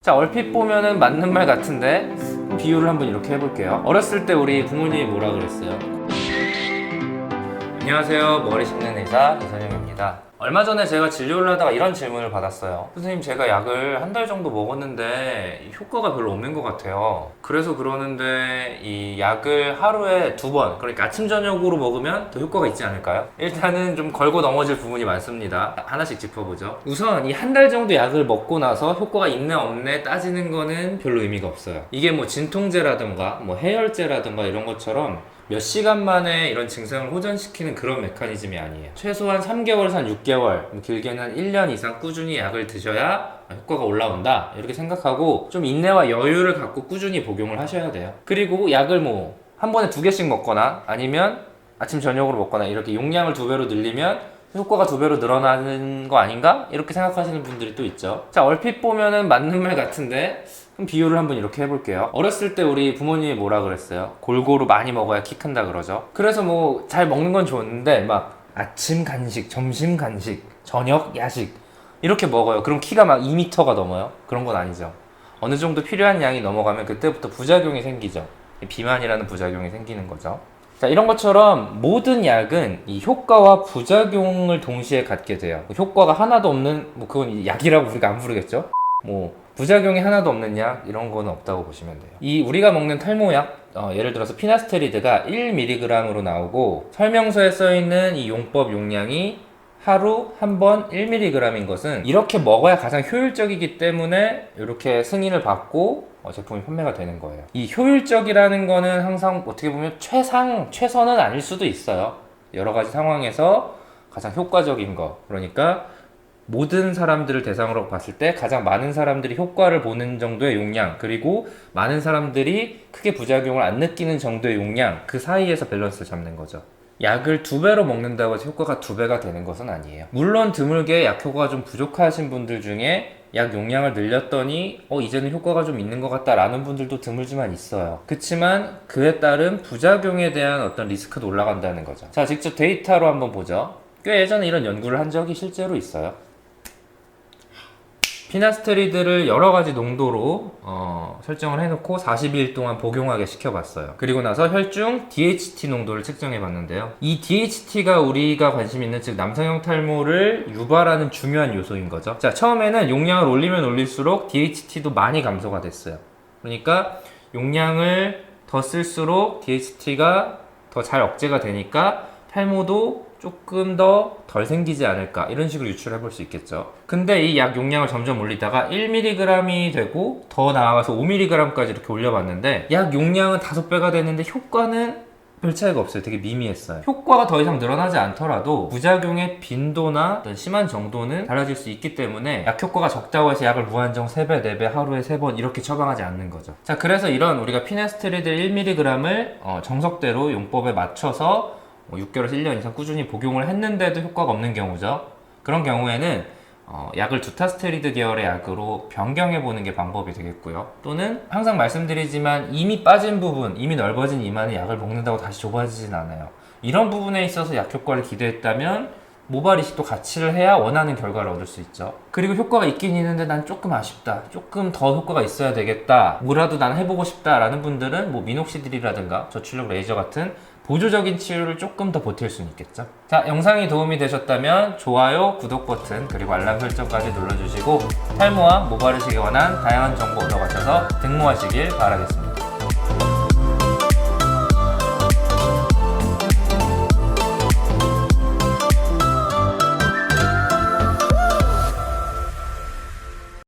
자, 얼핏 보면은 맞는 말 같은데 비유를 한번 이렇게 해볼게요. 어렸을 때 우리 부모님이 뭐라 그랬어요? 안녕하세요, 머리 씹는 의사 이선영입니다. 얼마 전에 제가 진료를 하다가 이런 질문을 받았어요. 선생님, 제가 약을 한 달 정도 먹었는데 효과가 별로 없는 것 같아요. 그래서 그러는데 이 약을 하루에 2번, 그러니까 아침 저녁으로 먹으면 더 효과가 있지 않을까요? 일단은 좀 걸고 넘어질 부분이 많습니다. 하나씩 짚어보죠. 우선 이 한 달 정도 약을 먹고 나서 효과가 있네 없네 따지는 거는 별로 의미가 없어요. 이게 뭐 진통제라든가 뭐 해열제라든가 이런 것처럼 몇 시간 만에 이런 증상을 호전시키는 그런 메커니즘이 아니에요. 최소한 3개월에서 한 6개월, 길게는 1년 이상 꾸준히 약을 드셔야 효과가 올라온다, 이렇게 생각하고 좀 인내와 여유를 갖고 꾸준히 복용을 하셔야 돼요. 그리고 약을 뭐 한 번에 2개씩 먹거나 아니면 아침 저녁으로 먹거나 이렇게 용량을 2배로 늘리면 효과가 2배로 늘어나는 거 아닌가? 이렇게 생각하시는 분들이 또 있죠. 자, 얼핏 보면은 맞는 말 같은데 그럼 비유를 한번 이렇게 해볼게요. 어렸을 때 우리 부모님이 뭐라 그랬어요? 골고루 많이 먹어야 키 큰다 그러죠. 그래서 뭐 잘 먹는 건 좋은데 막 아침 간식, 점심 간식, 저녁 야식 이렇게 먹어요. 그럼 키가 막 2m가 넘어요? 그런 건 아니죠. 어느 정도 필요한 양이 넘어가면 그때부터 부작용이 생기죠. 비만이라는 부작용이 생기는 거죠. 자, 이런 것처럼 모든 약은 이 효과와 부작용을 동시에 갖게 돼요. 효과가 하나도 없는, 뭐 그건 약이라고 우리가 안 부르겠죠? 뭐 부작용이 하나도 없는 약, 이런 거는 없다고 보시면 돼요. 이 우리가 먹는 탈모약, 예를 들어서 피나스테리드가 1mg으로 나오고 설명서에 써있는 이 용법 용량이 하루 한 번 1mg인 것은 이렇게 먹어야 가장 효율적이기 때문에 이렇게 승인을 받고 제품이 판매가 되는 거예요. 이 효율적이라는 거는 항상 어떻게 보면 최선은 아닐 수도 있어요. 여러 가지 상황에서 가장 효과적인 거, 그러니까 모든 사람들을 대상으로 봤을 때 가장 많은 사람들이 효과를 보는 정도의 용량, 그리고 많은 사람들이 크게 부작용을 안 느끼는 정도의 용량, 그 사이에서 밸런스를 잡는 거죠. 약을 2배로 먹는다고 해서 효과가 2배가 되는 것은 아니에요. 물론 드물게 약 효과가 좀 부족하신 분들 중에 약 용량을 늘렸더니 이제는 효과가 좀 있는 것 같다 라는 분들도 드물지만 있어요. 그치만 그에 따른 부작용에 대한 어떤 리스크도 올라간다는 거죠. 자, 직접 데이터로 한번 보죠. 꽤 예전에 이런 연구를 한 적이 실제로 있어요. 피나스테리드를 여러가지 농도로 설정을 해놓고 40일 동안 복용하게 시켜봤어요. 그리고 나서 혈중 DHT 농도를 측정해봤는데요. 이 DHT가 우리가 관심 있는, 즉 남성형 탈모를 유발하는 중요한 요소인 거죠. 자, 처음에는 용량을 올리면 올릴수록 DHT도 많이 감소가 됐어요. 그러니까 용량을 더 쓸수록 DHT가 더 잘 억제가 되니까 탈모도 조금 더 덜 생기지 않을까, 이런 식으로 유출해 볼 수 있겠죠. 근데 이 약 용량을 점점 올리다가 1mg이 되고 더 나아가서 5mg까지 이렇게 올려봤는데 약 용량은 5배가 됐는데 효과는 별 차이가 없어요. 되게 미미했어요. 효과가 더 이상 늘어나지 않더라도 부작용의 빈도나 어떤 심한 정도는 달라질 수 있기 때문에 약 효과가 적다고 해서 약을 무한정 3배, 4배, 하루에 3번 이렇게 처방하지 않는 거죠. 자, 그래서 이런 우리가 피나스테리드 1mg을 정석대로 용법에 맞춰서 6개월에서 1년 이상 꾸준히 복용을 했는데도 효과가 없는 경우죠. 그런 경우에는 약을 두타스테리드 계열의 약으로 변경해보는 게 방법이 되겠고요. 또는 항상 말씀드리지만 이미 빠진 부분, 이미 넓어진 이마는 약을 먹는다고 다시 좁아지진 않아요. 이런 부분에 있어서 약 효과를 기대했다면 모발 이식도 같이를 해야 원하는 결과를 얻을 수 있죠. 그리고 효과가 있긴 있는데 난 조금 아쉽다, 조금 더 효과가 있어야 되겠다, 뭐라도 난 해보고 싶다 라는 분들은 뭐 미녹시딜이라든가 저출력 레이저 같은 보조적인 치료를 조금 더 보탤 수는 있겠죠. 자, 영상이 도움이 되셨다면 좋아요, 구독 버튼, 그리고 알람 설정까지 눌러주시고 탈모와 모발 이식에 관한 다양한 정보 얻어가셔서 등모하시길 바라겠습니다.